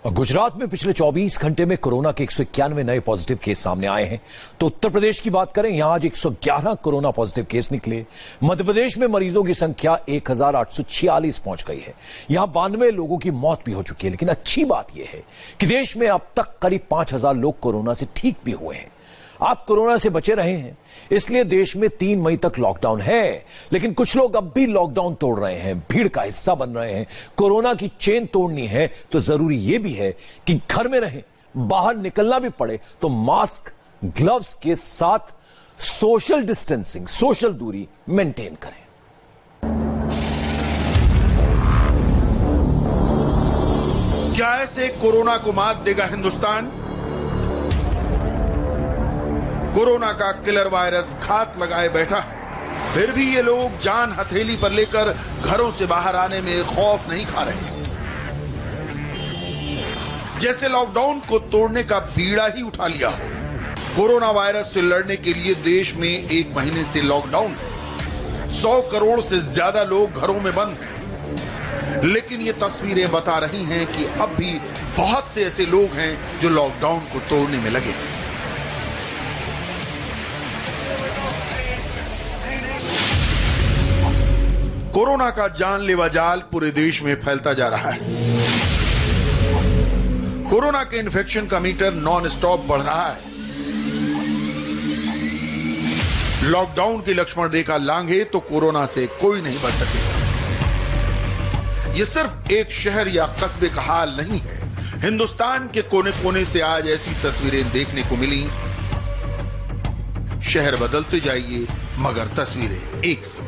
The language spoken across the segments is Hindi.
और गुजरात में पिछले 24 घंटे में कोरोना के 191 नए पॉजिटिव केस सामने आए हैं। तो उत्तर प्रदेश की बात करें, यहां आज 111 कोरोना पॉजिटिव केस निकले। मध्य प्रदेश में मरीजों की संख्या 1846 पहुंच गई है। यहां 92 लोगों की मौत भी हो चुकी है। लेकिन अच्छी बात यह है कि देश में अब तक करीब 5000 लोग कोरोना से ठीक भी हुए हैं। आप कोरोना से बचे रहे हैं, इसलिए देश में 3 मई तक लॉकडाउन है। लेकिन कुछ लोग अब भी लॉकडाउन तोड़ रहे हैं, भीड़ का हिस्सा बन रहे हैं। कोरोना की चेन तोड़नी है तो जरूरी यह भी है कि घर में रहें, बाहर निकलना भी पड़े तो मास्क, ग्लव्स के साथ सोशल डिस्टेंसिंग, सोशल दूरी मेंटेन करें। क्या ऐसे कोरोना को मात देगा हिंदुस्तान? कोरोना का किलर वायरस घात लगाए बैठा है, फिर भी ये लोग जान हथेली पर लेकर घरों से बाहर आने में खौफ नहीं खा रहे। जैसे लॉकडाउन को तोड़ने का बीड़ा ही उठा लिया हो। कोरोना वायरस से लड़ने के लिए देश में 1 महीने से लॉकडाउन है। 100 करोड़ से ज्यादा लोग घरों में बंद हैं। लेकिन ये तस्वीरें बता रही हैं कि अब भी बहुत से ऐसे लोग हैं जो लॉकडाउन को तोड़ने में लगे। कोरोना का जानलेवा जाल पूरे देश में फैलता जा रहा है। कोरोना के इन्फेक्शन का मीटर नॉन स्टॉप बढ़ रहा है। लॉकडाउन की लक्ष्मण रेखा लांघे तो कोरोना से कोई नहीं बच सकेगा। यह सिर्फ एक शहर या कस्बे का हाल नहीं है। हिंदुस्तान के कोने कोने से आज ऐसी तस्वीरें देखने को मिली। शहर बदलते जाइए मगर तस्वीरें एक सी।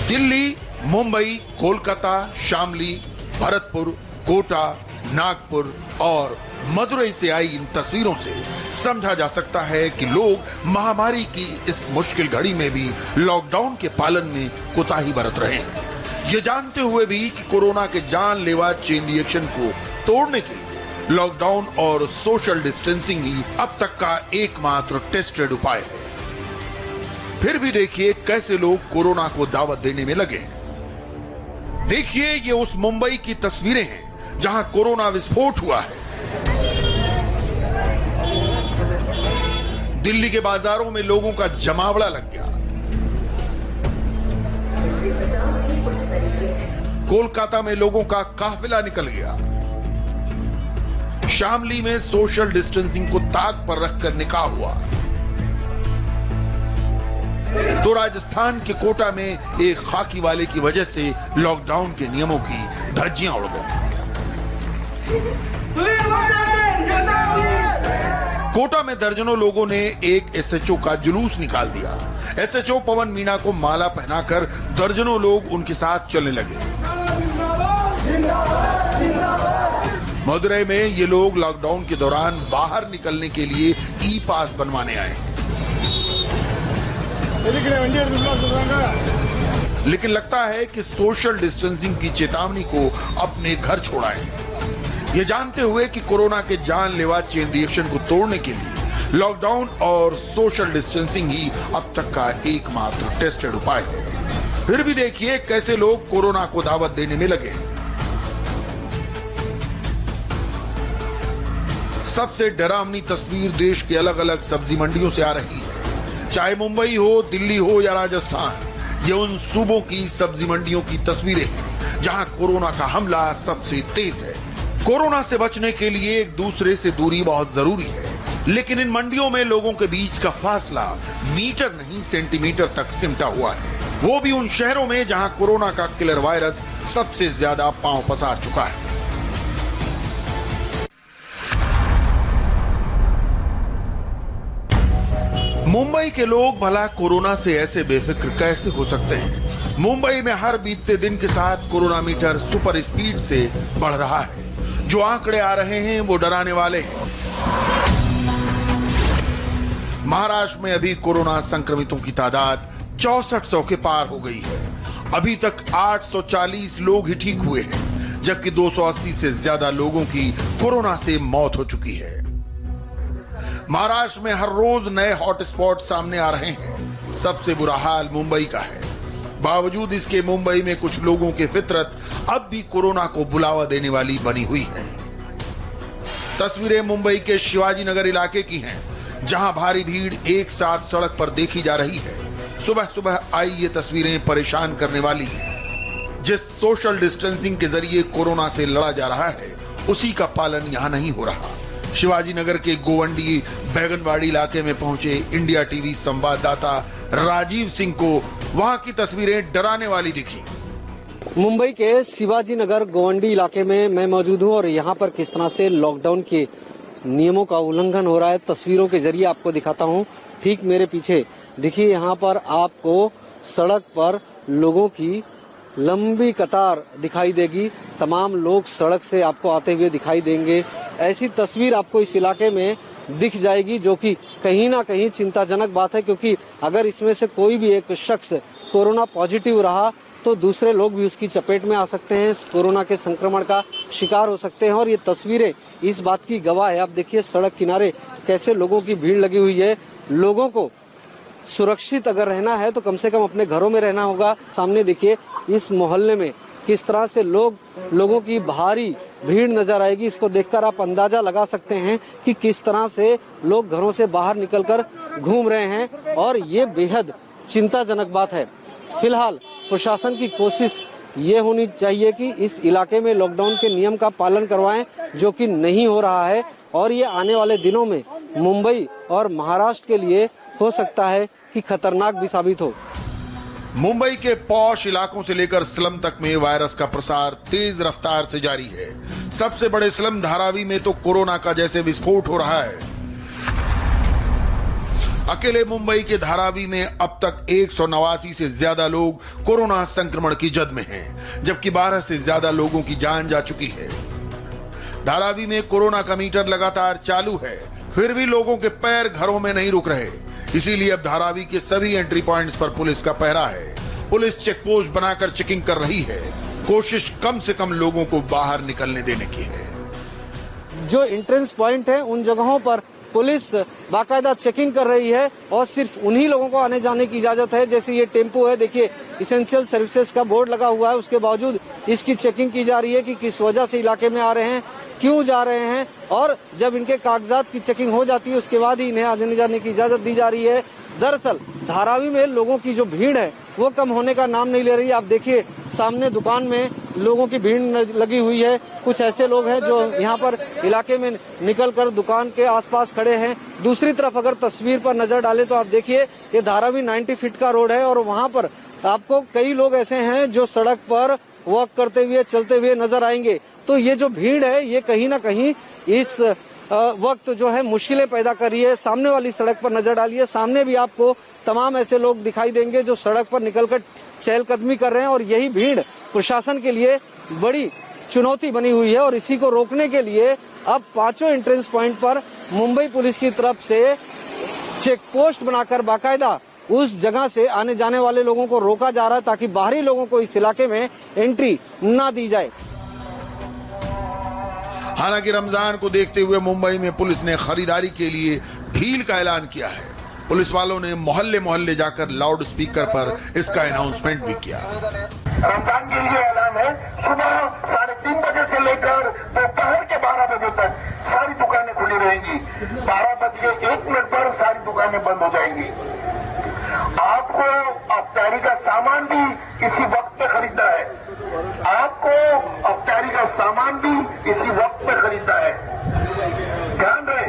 दिल्ली, मुंबई, कोलकाता, शामली, भरतपुर, कोटा, नागपुर और मदुरई से आई इन तस्वीरों से समझा जा सकता है कि लोग महामारी की इस मुश्किल घड़ी में भी लॉकडाउन के पालन में कोताही बरत रहे हैं। ये जानते हुए भी कि कोरोना के जानलेवा चेन रिएक्शन को तोड़ने के लिए लॉकडाउन और सोशल डिस्टेंसिंग ही अब तक का एकमात्र टेस्टेड उपाय है। फिर भी देखिए कैसे लोग कोरोना को दावत देने में लगे। देखिए ये उस मुंबई की तस्वीरें हैं जहां कोरोना विस्फोट हुआ है। दिल्ली के बाजारों में लोगों का जमावड़ा लग गया। कोलकाता में लोगों का काफिला निकल गया। शामली में सोशल डिस्टेंसिंग को ताक पर रखकर निकाह हुआ। तो राजस्थान के कोटा में एक खाकी वाले की वजह से लॉकडाउन के नियमों की धज्जियां उड़ गई। कोटा में दर्जनों लोगों ने एक एसएचओ का जुलूस निकाल दिया। एसएचओ पवन मीणा को माला पहनाकर दर्जनों लोग उनके साथ चलने लगे। मदुरई में ये लोग लॉकडाउन के दौरान बाहर निकलने के लिए ई पास बनवाने आए। लेकिन लगता है कि सोशल डिस्टेंसिंग की चेतावनी को अपने घर छोड़ाएं। ये जानते हुए कि कोरोना के जानलेवा चेन रिएक्शन को तोड़ने के लिए लॉकडाउन और सोशल डिस्टेंसिंग ही अब तक का एकमात्र टेस्टेड उपाय है। फिर भी देखिए कैसे लोग कोरोना को दावत देने में लगे। सबसे डरावनी तस्वीर देश के अलग अलग सब्जी मंडियों से आ रही है। चाहे मुंबई हो, दिल्ली हो या राजस्थान, ये उन सूबों की सब्जी मंडियों की तस्वीरें हैं जहां कोरोना का हमला सबसे तेज है। कोरोना से बचने के लिए एक दूसरे से दूरी बहुत जरूरी है। लेकिन इन मंडियों में लोगों के बीच का फासला मीटर नहीं सेंटीमीटर तक सिमटा हुआ है। वो भी उन शहरों में जहां कोरोना का किलर वायरस सबसे ज्यादा पांव पसार चुका है। मुंबई के लोग भला कोरोना से ऐसे बेफिक्र कैसे हो सकते हैं? मुंबई में हर बीतते दिन के साथ कोरोना मीटर सुपर स्पीड से बढ़ रहा है। जो आंकड़े आ रहे हैं वो डराने वाले हैं। महाराष्ट्र में अभी कोरोना संक्रमितों की तादाद 6400 के पार हो गई है। अभी तक 840 लोग ही ठीक हुए हैं, जबकि 280 से ज्यादा लोगों की कोरोना से मौत हो चुकी है। महाराष्ट्र में हर रोज नए हॉटस्पॉट सामने आ रहे हैं। सबसे बुरा हाल मुंबई का है। बावजूद इसके मुंबई में कुछ लोगों की फितरत अब भी कोरोना को बुलावा देने वाली बनी हुई है। तस्वीरें मुंबई के शिवाजी नगर इलाके की हैं, जहां भारी भीड़ एक साथ सड़क पर देखी जा रही है। सुबह सुबह आई ये तस्वीरें परेशान करने वाली हैं। जिस सोशल डिस्टेंसिंग के जरिए कोरोना से लड़ा जा रहा है, उसी का पालन यहां नहीं हो रहा। शिवाजी नगर के गोवंडी बैगनवाड़ी इलाके में पहुंचे इंडिया टीवी संवाददाता राजीव सिंह को वहां की तस्वीरें डराने वाली दिखी। मुंबई के शिवाजी नगर गोवंडी इलाके में मैं मौजूद हूं और यहां पर किस तरह से लॉकडाउन के नियमों का उल्लंघन हो रहा है तस्वीरों के जरिए आपको दिखाता हूं। ठीक मेरे पीछे देखिए, यहां पर आपको सड़क पर लोगों की लंबी कतार दिखाई देगी। तमाम लोग सड़क से आपको आते हुए दिखाई देंगे। ऐसी तस्वीर आपको इस इलाके में दिख जाएगी, जो कि कहीं ना कहीं चिंताजनक बात है, क्योंकि अगर इसमें से कोई भी एक शख्स कोरोना पॉजिटिव रहा तो दूसरे लोग भी उसकी चपेट में आ सकते हैं, कोरोना के संक्रमण का शिकार हो सकते हैं। और ये तस्वीरें इस बात की गवाह है। आप देखिए सड़क किनारे कैसे लोगोगों की भीड़ लगी हुई है। लोगों को सुरक्षित अगर रहना है तो कम से कम अपने घरों में रहना होगा। सामने देखिए इस मोहल्ले में किस तरह से लोगों की भारी भीड़ नजर आएगी। इसको देखकर आप अंदाजा लगा सकते हैं कि किस तरह से लोग घरों से बाहर निकलकर घूम रहे हैं, और ये बेहद चिंताजनक बात है। फिलहाल प्रशासन की कोशिश ये होनी चाहिए कि इस इलाके में लॉकडाउन के नियम का पालन करवाएं, जो कि नहीं हो रहा है, और ये आने वाले दिनों में मुंबई और महाराष्ट्र के लिए हो सकता है कि खतरनाक भी साबित हो। मुंबई के पॉश इलाकों से लेकर स्लम तक में वायरस का प्रसार तेज रफ्तार से जारी है। सबसे बड़े स्लम धारावी में तो कोरोना का जैसे विस्फोट हो रहा है। अकेले मुंबई के धारावी में अब तक 189 से ज्यादा लोग कोरोना संक्रमण की जद में हैं, जबकि 12 से ज्यादा लोगों की जान जा चुकी है। धारावी में कोरोना का मीटर लगातार चालू है, फिर भी लोगों के पैर घरों में नहीं रुक रहे। इसीलिए अब धारावी के सभी एंट्री पॉइंट्स पर पुलिस का पहरा है। पुलिस चेक पोस्ट बनाकर चेकिंग कर रही है। कोशिश कम से कम लोगों को बाहर निकलने देने की है। जो एंट्रेंस पॉइंट है उन जगहों पर पुलिस बाकायदा चेकिंग कर रही है, और सिर्फ उन्हीं लोगों को आने जाने की इजाजत है। जैसे ये टेम्पो है, देखिए इसेंशियल सर्विसेज का बोर्ड लगा हुआ है, उसके बावजूद इसकी चेकिंग की जा रही है कि किस वजह से इलाके में आ रहे हैं, क्यों जा रहे हैं, और जब इनके कागजात की चेकिंग हो जाती है उसके बाद ही इन्हें आने जाने की इजाजत दी जा रही है। दरअसल धारावी में लोगों की जो भीड़ है वो कम होने का नाम नहीं ले रही। आप देखिए सामने दुकान में लोगों की भीड़ लगी हुई है। कुछ ऐसे लोग हैं जो यहाँ पर इलाके में निकलकर दुकान के आसपास खड़े हैं। दूसरी तरफ अगर तस्वीर पर नजर डालें तो आप देखिए ये धारावी 90 फीट का रोड है, और वहाँ पर आपको कई लोग ऐसे हैं जो सड़क पर वॉक करते हुए चलते हुए नजर आएंगे। तो ये जो भीड़ है ये कहीं ना कहीं इस वक्त जो है मुश्किलें पैदा कर रही है। सामने वाली सड़क पर नजर डालिए, सामने भी आपको तमाम ऐसे लोग दिखाई देंगे जो सड़क पर निकलकर चहलकदमी कर रहे हैं, और यही भीड़ प्रशासन के लिए बड़ी चुनौती बनी हुई है। और इसी को रोकने के लिए अब 5 एंट्रेंस पॉइंट पर मुंबई पुलिस की तरफ से चेक पोस्ट बनाकर बाकायदा उस जगह से आने जाने वाले लोगों को रोका जा रहा है, ताकि बाहरी लोगों को इस इलाके में एंट्री न दी जाए। हालांकि रमजान को देखते हुए मुंबई में पुलिस ने खरीदारी के लिए ढील का ऐलान किया है। पुलिस वालों ने मोहल्ले मोहल्ले जाकर लाउड स्पीकर पर इसका अनाउंसमेंट भी किया। रमजान के लिए ऐलान है, सुबह 3:30 बजे से लेकर दोपहर के 12 बजे तक सारी दुकानें खुली रहेंगी। 12:01 पर सारी दुकानें बंद हो जाएंगी। आपको अफ्तारी का सामान भी इसी वक्त पे खरीदना है। आपको अफ्तारी का सामान भी इसी वक्त पे खरीदना है। ध्यान रहे,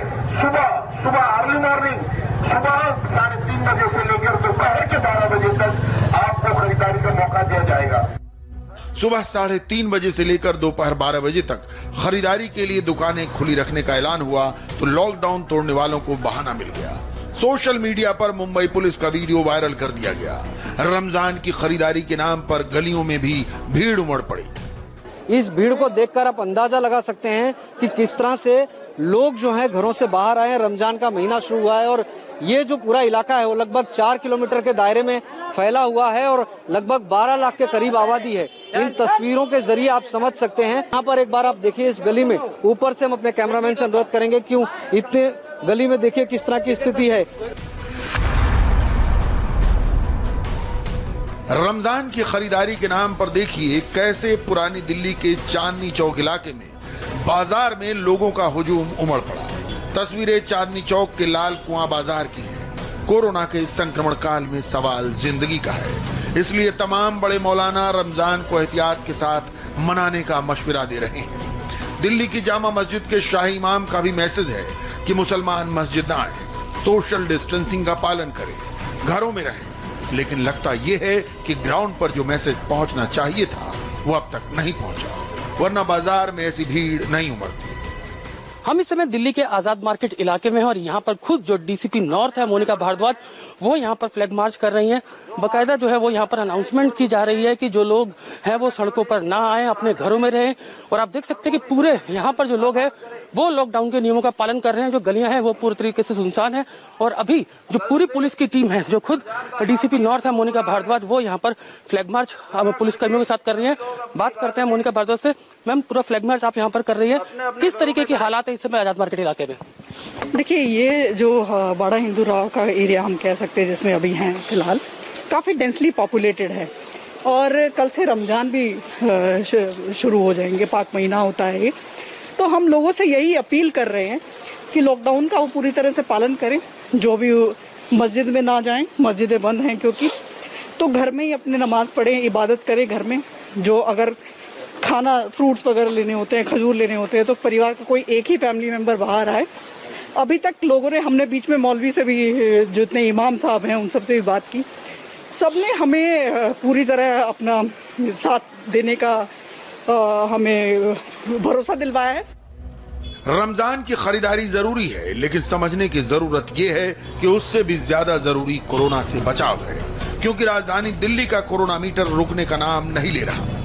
सुबह अर्ली मॉर्निंग, सुबह 3:30 बजे से लेकर दोपहर के 12 बजे तक आपको खरीदारी का मौका दिया जाएगा। सुबह 3:30 बजे से लेकर दोपहर 12 बजे तक खरीदारी के लिए दुकानें खुली रखने का ऐलान हुआ तो लॉकडाउन तोड़ने वालों को बहाना मिल गया। सोशल मीडिया पर मुंबई पुलिस का वीडियो वायरल कर दिया गया। रमजान की खरीदारी के नाम पर गलियों में भी भीड़ उमड़ पड़ी। इस भीड़ को देखकर आप अंदाजा लगा सकते हैं कि किस तरह से लोग जो हैं घरों से बाहर आए हैं। रमजान का महीना शुरू हुआ है और ये जो पूरा इलाका है वो लगभग 4 किलोमीटर के दायरे में फैला हुआ है और लगभग 12 लाख के करीब आबादी है। इन तस्वीरों के जरिए आप समझ सकते हैं। यहाँ पर एक बार आप देखिए इस गली में, ऊपर से हम अपने कैमरामैन से अनुरोध करेंगे, क्यों इतने गली में देखिए किस तरह की स्थिति है। रमजान की खरीदारी के नाम पर देखिए कैसे पुरानी दिल्ली के चांदनी चौक इलाके में बाजार में लोगों का हुजूम उमड़ पड़ा। तस्वीरें चांदनी चौक के लाल कुआं बाजार की हैं। कोरोना के संक्रमण काल में सवाल जिंदगी का है, इसलिए तमाम बड़े मौलाना रमजान को एहतियात के साथ मनाने का मशवरा दे रहे हैं। दिल्ली की जामा मस्जिद के शाही इमाम का भी मैसेज है कि मुसलमान मस्जिद न आए, सोशल डिस्टेंसिंग का पालन करें, घरों में रहें। लेकिन लगता यह है कि ग्राउंड पर जो मैसेज पहुंचना चाहिए था वो अब तक नहीं पहुंचा, वरना बाजार में ऐसी भीड़ नहीं उमड़ती। हम इस समय दिल्ली के आजाद मार्केट इलाके में हैं और यहाँ पर खुद जो डीसीपी नॉर्थ है मोनिका भारद्वाज, वो यहाँ पर फ्लैग मार्च कर रही हैं। बकायदा जो है वो यहाँ पर अनाउंसमेंट की जा रही है कि जो लोग हैं वो सड़कों पर ना आए, अपने घरों में रहें। और आप देख सकते हैं कि पूरे यहाँ पर जो लोग हैं वो लॉकडाउन के नियमों का पालन कर रहे हैं। जो गलियां हैं वो पूरी तरीके से सुनसान है और अभी जो पूरी पुलिस की टीम है, जो खुद डीसीपी नॉर्थ है मोनिका भारद्वाज, वो यहाँ पर फ्लैग मार्च पुलिस कर्मियों के साथ कर रही है। बात करते हैं मोनिका भारद्वाज से। मैम, पूरा फ्लैग मार्च आप यहाँ पर कर रही है, किस तरीके की हालात है इस समय आजाद मार्केट इलाके में? देखिए, ये जो बड़ा हिंदू राव का एरिया हम कह सकते हैं जिसमें अभी हैं फिलहाल, काफ़ी डेंसली पॉपुलेटेड है और कल से रमजान भी शुरू हो जाएंगे, पाक महीना होता है ये। तो हम लोगों से यही अपील कर रहे हैं कि लॉकडाउन का वो पूरी तरह से पालन करें। जो भी मस्जिद में ना जाएं, मस्जिदें बंद हैं क्योंकि, तो घर में ही अपने नमाज पढ़ें, इबादत करें घर में। जो अगर खाना फ्रूट्स वगैरह लेने होते हैं, खजूर लेने होते हैं, तो परिवार का कोई एक ही फैमिली मेंबर बाहर आए। अभी तक लोगों ने, हमने बीच में मौलवी से भी, जितने इमाम साहब हैं उन सबसे भी बात की, सबने हमें पूरी तरह अपना साथ देने का हमें भरोसा दिलवाया है। रमजान की खरीदारी जरूरी है, लेकिन समझने की जरूरत यह है कि उससे भी ज्यादा जरूरी कोरोना से बचाव है, क्योंकि राजधानी दिल्ली का कोरोना मीटर रुकने का नाम नहीं ले रहा।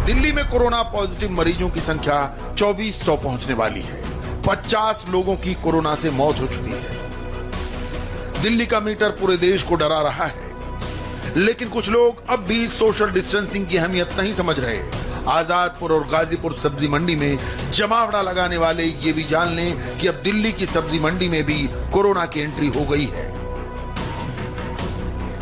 दिल्ली में कोरोना पॉजिटिव मरीजों की संख्या 2400 पहुंचने वाली है। 50 लोगों की कोरोना से मौत हो चुकी है। दिल्ली का मीटर पूरे देश को डरा रहा है, लेकिन कुछ लोग अब भी सोशल डिस्टेंसिंग की अहमियत नहीं समझ रहे। आजादपुर और गाजीपुर सब्जी मंडी में जमावड़ा लगाने वाले ये भी जान लें कि अब दिल्ली की सब्जी मंडी में भी कोरोना की एंट्री हो गई है।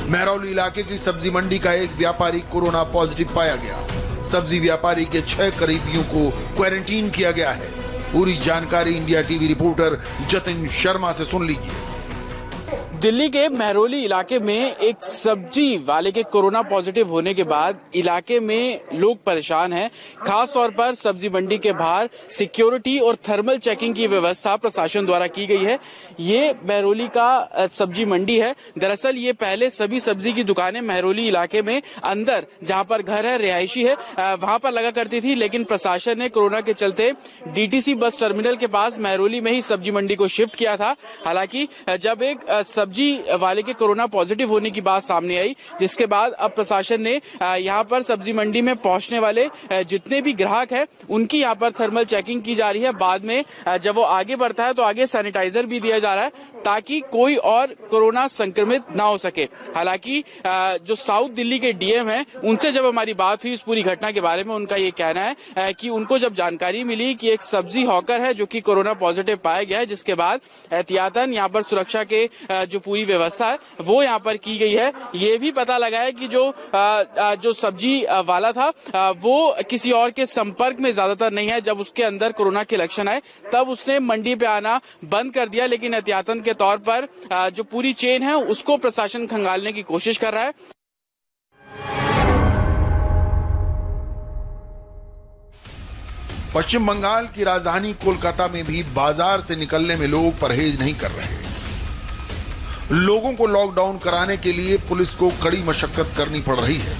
महरौली इलाके की सब्जी मंडी का एक व्यापारी कोरोना पॉजिटिव पाया गया। सब्जी व्यापारी के 6 करीबियों को क्वारंटीन किया गया है। पूरी जानकारी India TV reporter Jatin Sharma से सुन लीजिए। दिल्ली के महरौली इलाके में एक सब्जी वाले के कोरोना पॉजिटिव होने के बाद इलाके में लोग परेशान हैं। खास तौर पर सब्जी मंडी के बाहर सिक्योरिटी और थर्मल चेकिंग की व्यवस्था प्रशासन द्वारा की गई है। ये महरौली का सब्जी मंडी है। दरअसल ये पहले सभी सब्जी की दुकानें महरौली इलाके में अंदर, जहां पर घर है, रिहायशी है, वहां पर लगा करती थी, लेकिन प्रशासन ने कोरोना के चलते डीटीसी बस टर्मिनल के पास महरौली में ही सब्जी मंडी को शिफ्ट किया था। हालांकि जब एक सब्जी वाले के कोरोना पॉजिटिव होने की बात सामने आई, जिसके बाद अब प्रशासन ने यहां पर सब्जी मंडी में पहुंचने वाले जितने भी ग्राहक हैं उनकी यहां पर थर्मल चेकिंग की जा रही है। बाद में जब वो आगे बढ़ता है तो आगे सैनिटाइजर भी दिया जा रहा है ताकि कोई और कोरोना संक्रमित ना हो सके। हालांकि जो साउथ दिल्ली के डीएम हैं उनसे जब हमारी बात हुई इस पूरी घटना के बारे में, उनका ये कहना है कि उनको जब जानकारी मिली कि एक सब्जी हॉकर है जो कि कोरोना पॉजिटिव पाया गया है, जिसके बाद एहतियातन यहाँ पर सुरक्षा के जो पूरी व्यवस्था है वो यहाँ पर की गई है। ये भी पता लगा है कि जो सब्जी वाला था वो किसी और के संपर्क में ज्यादातर नहीं है। जब उसके अंदर कोरोना के लक्षण आए तब उसने मंडी पे आना बंद कर दिया, लेकिन एहतियातन के तौर पर जो पूरी चेन है उसको प्रशासन खंगालने की कोशिश कर रहा है। पश्चिम बंगाल की राजधानी कोलकाता में भी बाजार से निकलने में लोग परहेज नहीं कर रहे। लोगों को लॉकडाउन कराने के लिए पुलिस को कड़ी मशक्कत करनी पड़ रही है।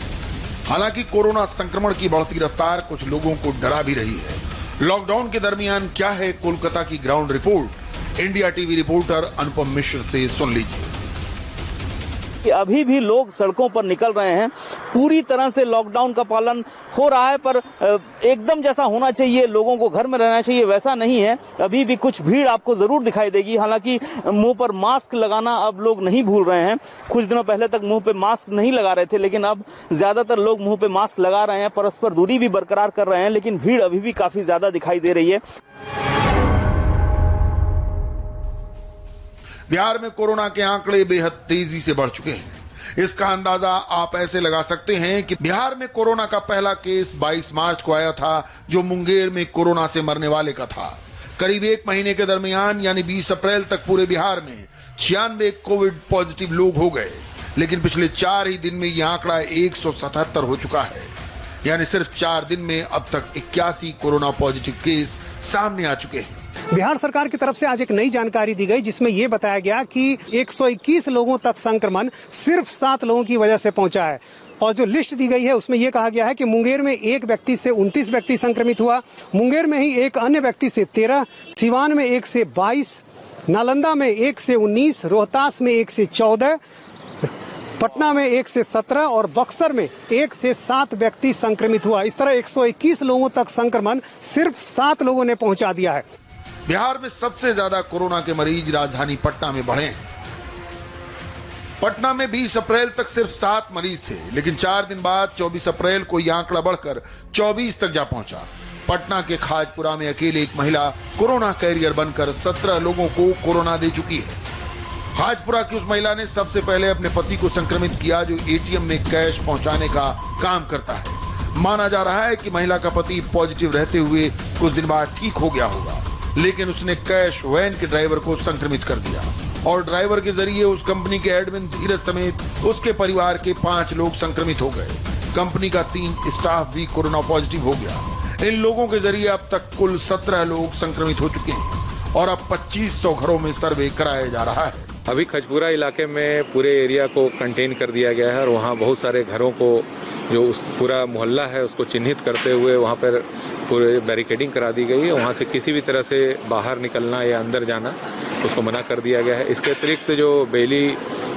हालांकि कोरोना संक्रमण की बढ़ती रफ्तार कुछ लोगों को डरा भी रही है। लॉकडाउन के दरमियान क्या है कोलकाता की ground report, India TV reporter Anupam Mishra से सुन लीजिए। कि अभी भी लोग सड़कों पर निकल रहे हैं। पूरी तरह से लॉकडाउन का पालन हो रहा है, पर एकदम जैसा होना चाहिए, लोगों को घर में रहना चाहिए, वैसा नहीं है। अभी भी कुछ भीड़ आपको जरूर दिखाई देगी। हालांकि मुंह पर मास्क लगाना अब लोग नहीं भूल रहे हैं। कुछ दिनों पहले तक मुंह पे मास्क नहीं लगा रहे थे, लेकिन अब ज्यादातर लोग मुंह पे मास्क लगा रहे हैं, परस्पर दूरी भी बरकरार कर रहे हैं, लेकिन भीड़ अभी भी काफी ज्यादा दिखाई दे रही है। बिहार में कोरोना के आंकड़े बेहद तेजी से बढ़ चुके हैं। इसका अंदाजा आप ऐसे लगा सकते हैं कि बिहार में कोरोना का पहला केस 22 मार्च को आया था, जो मुंगेर में कोरोना से मरने वाले का था। करीब 1 महीने के दरमियान यानी 20 अप्रैल तक पूरे बिहार में 96 कोविड पॉजिटिव लोग हो गए, लेकिन पिछले 4 ही दिन में यह आंकड़ा 177 हो चुका है। यानी सिर्फ 4 दिन में अब तक 81 कोरोना पॉजिटिव केस सामने आ चुके हैं। बिहार सरकार की तरफ से आज एक नई जानकारी दी गई, जिसमें यह बताया गया कि 121 लोगों तक संक्रमण सिर्फ 7 लोगों की वजह से पहुंचा है। और जो लिस्ट दी गई है उसमें यह कहा गया है कि मुंगेर में एक व्यक्ति से 29 व्यक्ति संक्रमित हुआ, मुंगेर में ही एक अन्य व्यक्ति से 13, सिवान में 1 से 22, नालंदा में 1 से 19, रोहतास में 1 से 14, पटना में 1 से 17 और बक्सर में 1 से 7 व्यक्ति संक्रमित हुआ। इस तरह 121 लोगों तक संक्रमण सिर्फ 7 लोगों ने पहुंचा दिया है। बिहार में सबसे ज्यादा कोरोना के मरीज राजधानी पटना में बढ़े हैं। पटना में 20 अप्रैल तक सिर्फ 7 मरीज थे, लेकिन 4 दिन बाद 24 अप्रैल को यह आंकड़ा बढ़कर 24 तक जा पहुंचा। पटना के खाजपुरा में अकेले एक महिला कोरोना कैरियर बनकर 17 लोगों को कोरोना दे चुकी है। खाजपुरा की उस महिला ने सबसे पहले अपने पति को संक्रमित किया, जो एटीएम में कैश पहुंचाने का काम करता है। माना जा रहा है कि महिला का पति पॉजिटिव रहते हुए कुछ दिन बाद ठीक हो गया होगा, लेकिन उसने कैश वैन के ड्राइवर को संक्रमित कर दिया और ड्राइवर के जरिए उस कंपनी के एडमिन धीरज समेत उसके परिवार के 5 लोग संक्रमित हो गए। कंपनी का 3 स्टाफ भी कोरोना पॉजिटिव हो गया। इन लोगों के जरिए अब तक कुल 17 लोग संक्रमित हो चुके हैं और अब 2500 घरों में सर्वे कराया जा रहा है। अभी खजपुरा इलाके में पूरे एरिया को कंटेन कर दिया गया है और वहाँ बहुत सारे घरों को, जो उस पूरा मोहल्ला है उसको चिन्हित करते हुए वहाँ पर पूरे बैरिकेडिंग करा दी गई है। वहाँ से किसी भी तरह से बाहर निकलना या अंदर जाना उसको मना कर दिया गया है। इसके अतिरिक्त जो बेली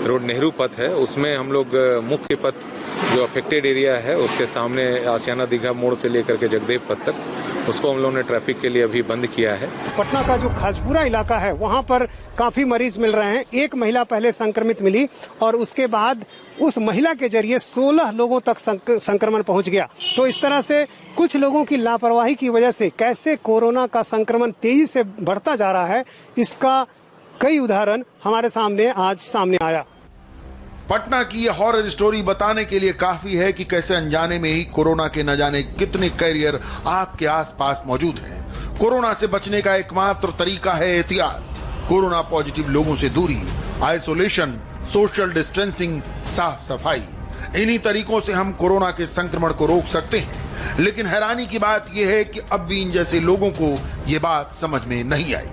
रोड नेहरू पथ है उसमें हम लोग मुख्य पथ जो अफेक्टेड एरिया है उसके सामने आशियाना दीघा मोड़ से लेकर के जगदेव पथ तक उसको हम लोगों ने ट्रैफिक के लिए अभी बंद किया है। पटना का जो खाजपुरा इलाका है वहाँ पर काफी मरीज मिल रहे हैं। एक महिला पहले संक्रमित मिली और उसके बाद उस महिला के जरिए 16 लोगों तक संक्रमण पहुंच गया। तो इस तरह से कुछ लोगों की लापरवाही की वजह से कैसे कोरोना का संक्रमण तेजी से बढ़ता जा रहा है, इसका कई उदाहरण हमारे सामने आज सामने आया। पटना की यह हॉरर स्टोरी बताने के लिए काफी है कि कैसे अनजाने में ही कोरोना के न जाने कितने कैरियर आपके आसपास मौजूद हैं। कोरोना से बचने का एकमात्र तरीका है एहतियात। कोरोना पॉजिटिव लोगों से दूरी, आइसोलेशन, सोशल डिस्टेंसिंग, साफ सफाई, इन्हीं तरीकों से हम कोरोना के संक्रमण को रोक सकते हैं। लेकिन हैरानी की बात यह है कि अब भी इन जैसे लोगों को ये बात समझ में नहीं आई।